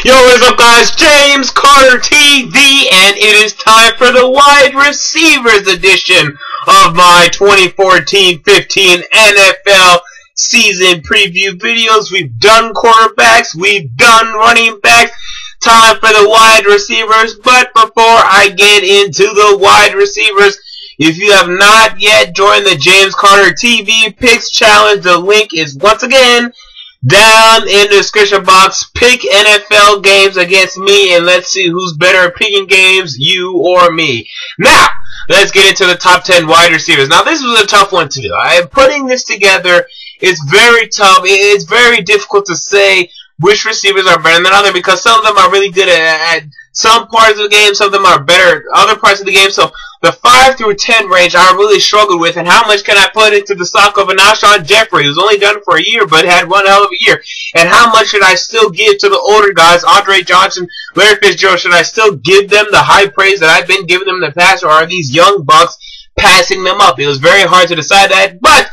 Yo, what's up guys? James Carter TV, and it is time for the wide receivers edition of my 2014-15 NFL season preview videos. We've done quarterbacks, we've done running backs, time for the wide receivers. But before I get into the wide receivers, if you have not yet joined the James Carter TV Picks Challenge, the link is once again down in the description box. Pick NFL games against me, and let's see who's better at picking games, you or me. Now, let's get into the top 10 wide receivers. Now, this was a tough one to do. I'm putting this together. It's very tough. It's very difficult to say which receivers are better than others because some of them are really good at some parts of the game. Some of them are better at other parts of the game. So the 5 through 10 range I really struggled with, and how much can I put into the stock of an Alshon Jeffrey, who's only done it for a year but had one hell of a year, and how much should I still give to the older guys, Andre Johnson, Larry Fitzgerald? Should I still give them the high praise that I've been giving them in the past, or are these young bucks passing them up? It was very hard to decide that, but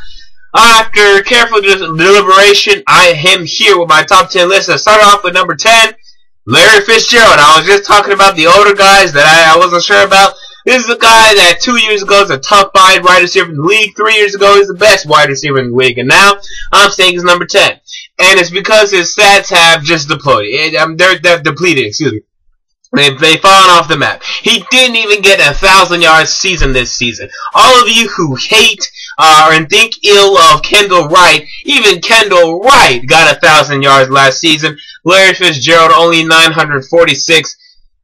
after careful deliberation, I am here with my top 10 list. I start off with number 10, Larry Fitzgerald. I was just talking about the older guys that I wasn't sure about. This is a guy that 2 years ago was a top 5 wide receiver in the league. 3 years ago, he's the best wide receiver in the league. And now, I'm saying he's number 10. And it's because his stats have just depleted. They're depleted, excuse me. They've fallen off the map. He didn't even get 1,000-yard season this season. All of you who hate and think ill of Kendall Wright, even Kendall Wright got 1,000 yards last season. Larry Fitzgerald only 946.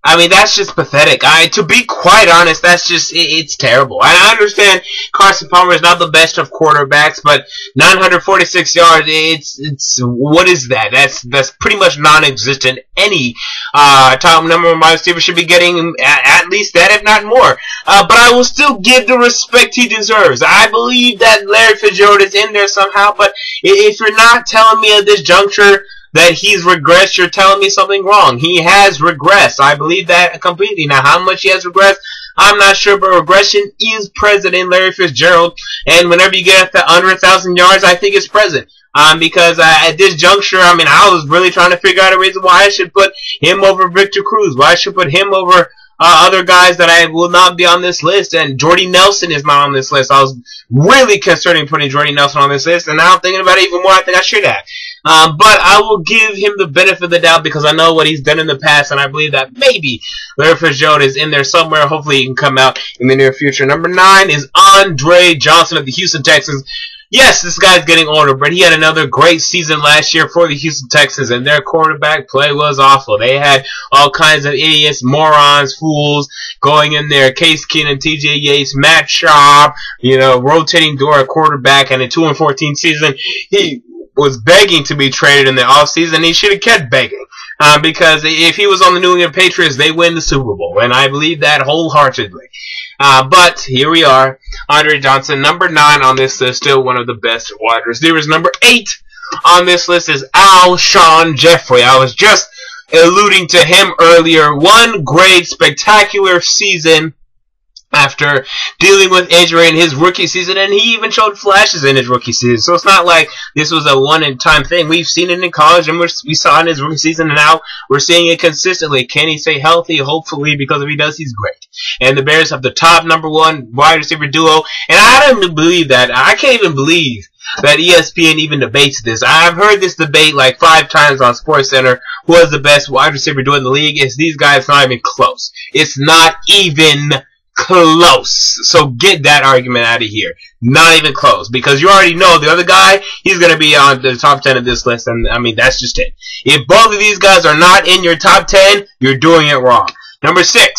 I mean, that's just pathetic. To be quite honest, that's just, it's terrible. I understand Carson Palmer is not the best of quarterbacks, but 946 yards, it's, what is that? That's pretty much non-existent. Any, top number of wide receivers should be getting at least that, if not more. But I will still give the respect he deserves. I believe that Larry Fitzgerald is in there somehow, but if you're not telling me at this juncture that he's regressed, you're telling me something wrong. He has regressed. I believe that completely. Now, how much he has regressed, I'm not sure, but regression is present in Larry Fitzgerald. And whenever you get to under 1,000 yards, I think it's present. Because at this juncture, I mean, I was really trying to figure out a reason why I should put him over Victor Cruz, why I should put him over other guys that I will not be on this list, and Jordy Nelson is not on this list. I was really considering putting Jordy Nelson on this list, and now I'm thinking about it even more. I think I should have. But I will give him the benefit of the doubt because I know what he's done in the past, and I believe that maybe Larry Fitzgerald is in there somewhere. Hopefully he can come out in the near future. Number 9 is Andre Johnson of the Houston Texans. Yes, this guy's getting older, but he had another great season last year for the Houston Texans, and their quarterback play was awful. They had all kinds of idiots, morons, fools going in there. Case Keenum, TJ Yates, Matt Schaub, rotating door at quarterback, and a 2-14 season, he was begging to be traded in the offseason. He should have kept begging. Because if he was on the New England Patriots, they win the Super Bowl, and I believe that wholeheartedly. But here we are. Andre Johnson, number 9 on this list, still one of the best wide receivers. Number 8 on this list is Alshon Jeffrey. I was just alluding to him earlier. One great, spectacular season after dealing with injury in his rookie season, and he even showed flashes in his rookie season. So it's not like this was a one-time thing. We've seen it in college, and we saw it in his rookie season, and now we're seeing it consistently. Can he stay healthy? Hopefully, because if he does, he's great. And the Bears have the top number 1 wide receiver duo, and I don't even believe that. I can't even believe that ESPN even debates this. I've heard this debate like 5 times on SportsCenter. Who is the best wide receiver duo in the league? It's these guys, not even close. It's not even close. So get that argument out of here. Not even close. Because you already know the other guy, he's going to be on the top 10 of this list. And I mean, that's just it. If both of these guys are not in your top 10, you're doing it wrong. Number 7,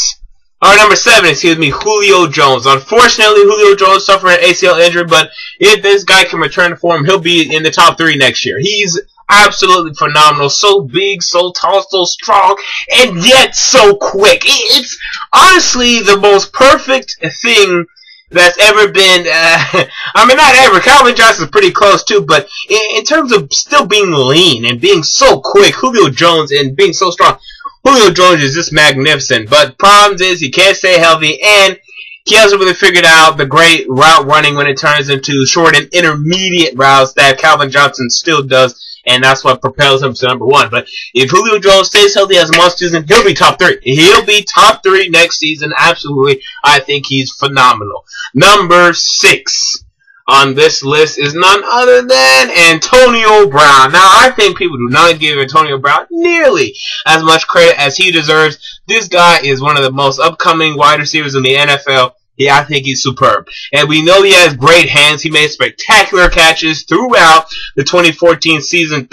excuse me, Julio Jones. Unfortunately, Julio Jones suffered an ACL injury, but if this guy can return to form, he'll be in the top 3 next year. He's absolutely phenomenal. So big, so tall, so strong, and yet so quick. It's honestly the most perfect thing that's ever been, I mean, not ever. Calvin Johnson's pretty close too, but in terms of still being lean and being so quick, Julio Jones, and being so strong, Julio Jones is just magnificent. But problem is he can't stay healthy, and he hasn't really figured out the great route running when it turns into short and intermediate routes that Calvin Johnson still does and that's what propels him to number 1. But if Julio Jones stays healthy as a monster season, he'll be top 3. He'll be top 3 next season. Absolutely. I think he's phenomenal. Number 6 on this list is none other than Antonio Brown. Now, I think people do not give Antonio Brown nearly as much credit as he deserves. This guy is one of the most upcoming wide receivers in the NFL. Yeah, I think he's superb. And we know he has great hands. He made spectacular catches throughout the 2013 season,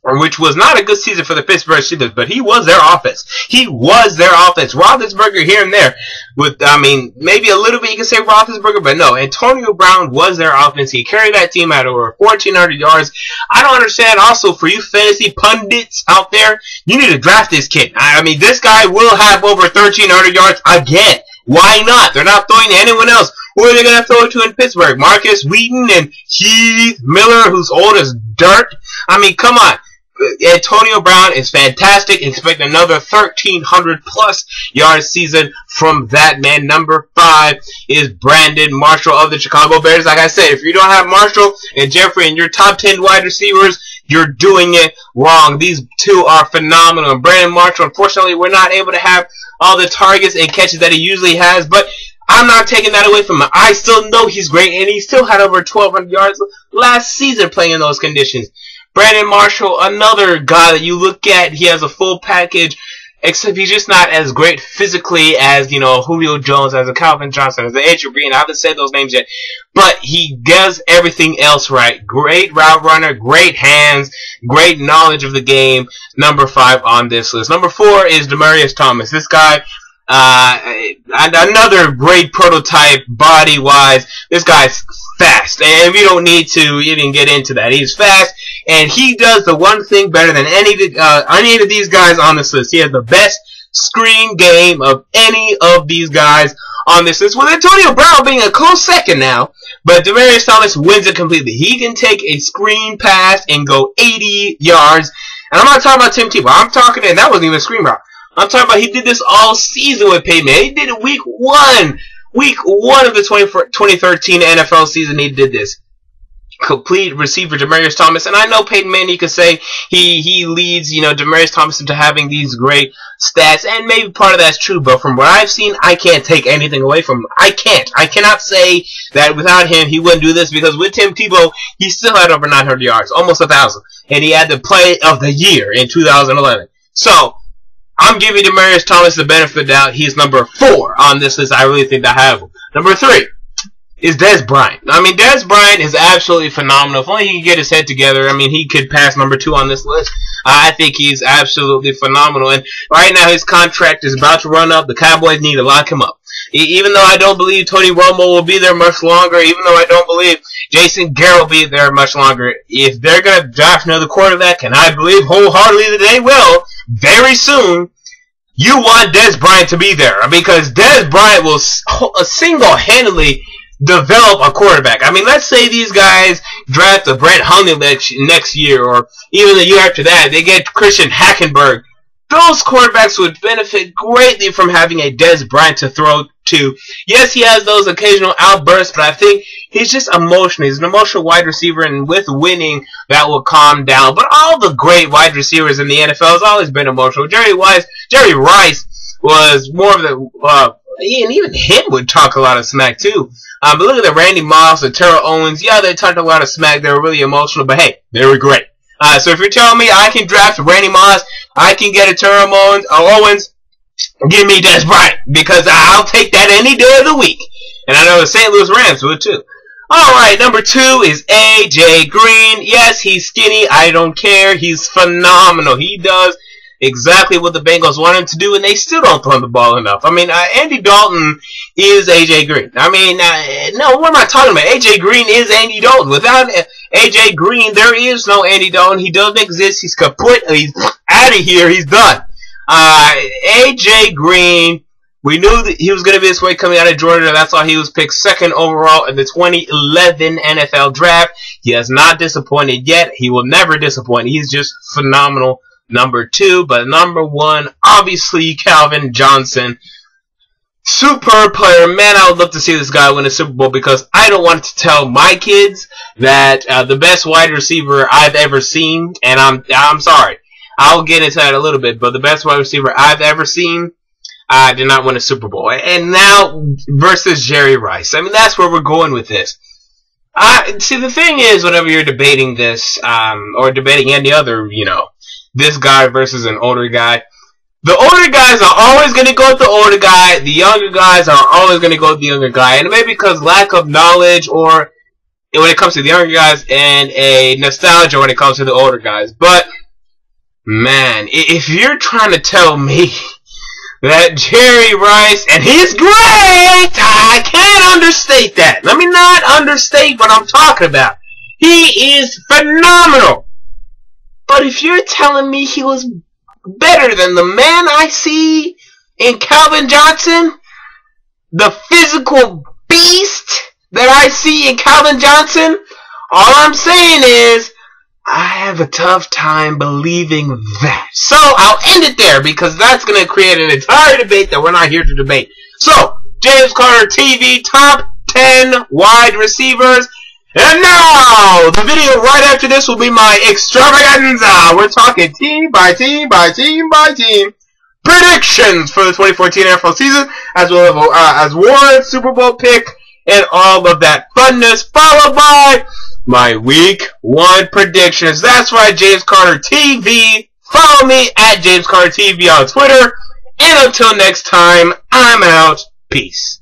which was not a good season for the Pittsburgh Steelers, but he was their offense. He was their offense. Roethlisberger here and there. Maybe a little bit you can say Roethlisberger, but no. Antonio Brown was their offense. He carried that team at over 1,400 yards. I don't understand also for you fantasy pundits out there, you need to draft this kid. This guy will have over 1,300 yards again. Why not? They're not throwing to anyone else. Who are they going to throw it to in Pittsburgh? Marcus Wheaton and Heath Miller, who's old as dirt? Come on. Antonio Brown is fantastic. Expect another 1,300 plus yard season from that man. Number 5 is Brandon Marshall of the Chicago Bears. Like I said, if you don't have Marshall and Jeffrey in your top 10 wide receivers, you're doing it wrong. These two are phenomenal. And Brandon Marshall, unfortunately, we're not able to have all the targets and catches that he usually has, but I'm not taking that away from him. I still know he's great, and he still had over 1,200 yards last season playing in those conditions. Brandon Marshall, another guy that you look at, he has a full package, except he's just not as great physically as, Julio Jones, as a Calvin Johnson, as a Adrian Green. I haven't said those names yet, but he does everything else right. Great route runner, great hands, great knowledge of the game. Number 5 on this list. Number 4 is Demaryius Thomas. This guy, another great prototype body-wise. This guy's fast, and we don't need to even get into that. He's fast, and he does the one thing better than any of these guys on this list. He has the best screen game of any of these guys on this list, with Antonio Brown being a close second now. But Demaryius Thomas wins it completely. He can take a screen pass and go 80 yards. And I'm not talking about Tim Tebow. I'm talking, and that wasn't even a screen route. I'm talking about he did this all season with Peyton Manning. He did it week 1. Week 1 of the 2013 NFL season, he did this. Complete receiver Demaryius Thomas. And I know Peyton Manning, you could say he leads, Demaryius Thomas into having these great stats. And maybe part of that's true. But from what I've seen, I can't take anything away from him. I cannot say that without him, he wouldn't do this. Because with Tim Tebow, he still had over 900 yards. Almost 1,000. And he had the play of the year in 2011. So, I'm giving Demaryius Thomas the benefit of the doubt. He's number 4 on this list. I really think I have him. Number 3 is Dez Bryant. Dez Bryant is absolutely phenomenal. If only he could get his head together, he could pass number 2 on this list. I think he's absolutely phenomenal. And right now his contract is about to run up. The Cowboys need to lock him up. Even though I don't believe Tony Romo will be there much longer, even though I don't believe Jason Garrett will be there much longer, if they're going to draft another quarterback, and I believe wholeheartedly that they will, very soon, you want Dez Bryant to be there. Because Dez Bryant will single-handedly develop a quarterback. Let's say these guys draft a Brett Hundley next year, or even the year after that, they get Christian Hackenberg. Those quarterbacks would benefit greatly from having a Dez Bryant to throw to. Yes, he has those occasional outbursts, but I think he's just emotional. He's an emotional wide receiver, and with winning, that will calm down. But all the great wide receivers in the NFL has always been emotional. Jerry Rice was more of the, and even him would talk a lot of smack too. But look at the Randy Moss, the Terrell Owens. Yeah, they talked a lot of smack. They were really emotional, but hey, they were great. So if you're telling me I can draft Randy Moss, I can get a Terrell Owens, give me Dez Bryant, because I'll take that any day of the week. And I know the St. Louis Rams would too. Alright, number 2 is AJ Green. Yes, he's skinny. I don't care. He's phenomenal. He does exactly what the Bengals want him to do, and they still don't throw the ball enough. Andy Dalton is AJ Green. No, what am I talking about? AJ Green is Andy Dalton. Without AJ Green, there is no Andy Dalton. He doesn't exist. He's kaput. He's out of here. He's done. AJ Green, we knew that he was going to be this way coming out of Georgia. That's why he was picked 2nd overall in the 2011 NFL Draft. He has not disappointed yet. He will never disappoint. He's just phenomenal. Number 2, but number 1, obviously Calvin Johnson. superb player. Man, I would love to see this guy win a Super Bowl because I don't want to tell my kids that the best wide receiver I've ever seen, and I'm sorry, I'll get into that a little bit, but the best wide receiver I've ever seen did not win a Super Bowl. And now versus Jerry Rice. I mean, that's where we're going with this. See, the thing is, whenever you're debating this, or debating any other, this guy versus an older guy, the older guys are always going to go with the older guy. The younger guys are always going to go with the younger guy. And it may be because lack of knowledge, or when it comes to the younger guys, and a nostalgia when it comes to the older guys. But, man, if you're trying to tell me that Jerry Rice, and he's great, I can't understate that. Let me not understate what I'm talking about. He is phenomenal. But if you're telling me he was better than the man I see in Calvin Johnson, the physical beast that I see in Calvin Johnson, all I'm saying is, I have a tough time believing that. So, I'll end it there because that's going to create an entire debate that we're not here to debate. So, James Carter TV, top 10 wide receivers. And now, the video right after this will be my extravaganza. We're talking team by team by team by team predictions for the 2014 NFL season, as well as one Super Bowl pick and all of that funness, followed by my week 1 predictions. That's right, James Carter TV. Follow me at JamesCarterTV on Twitter. And until next time, I'm out. Peace.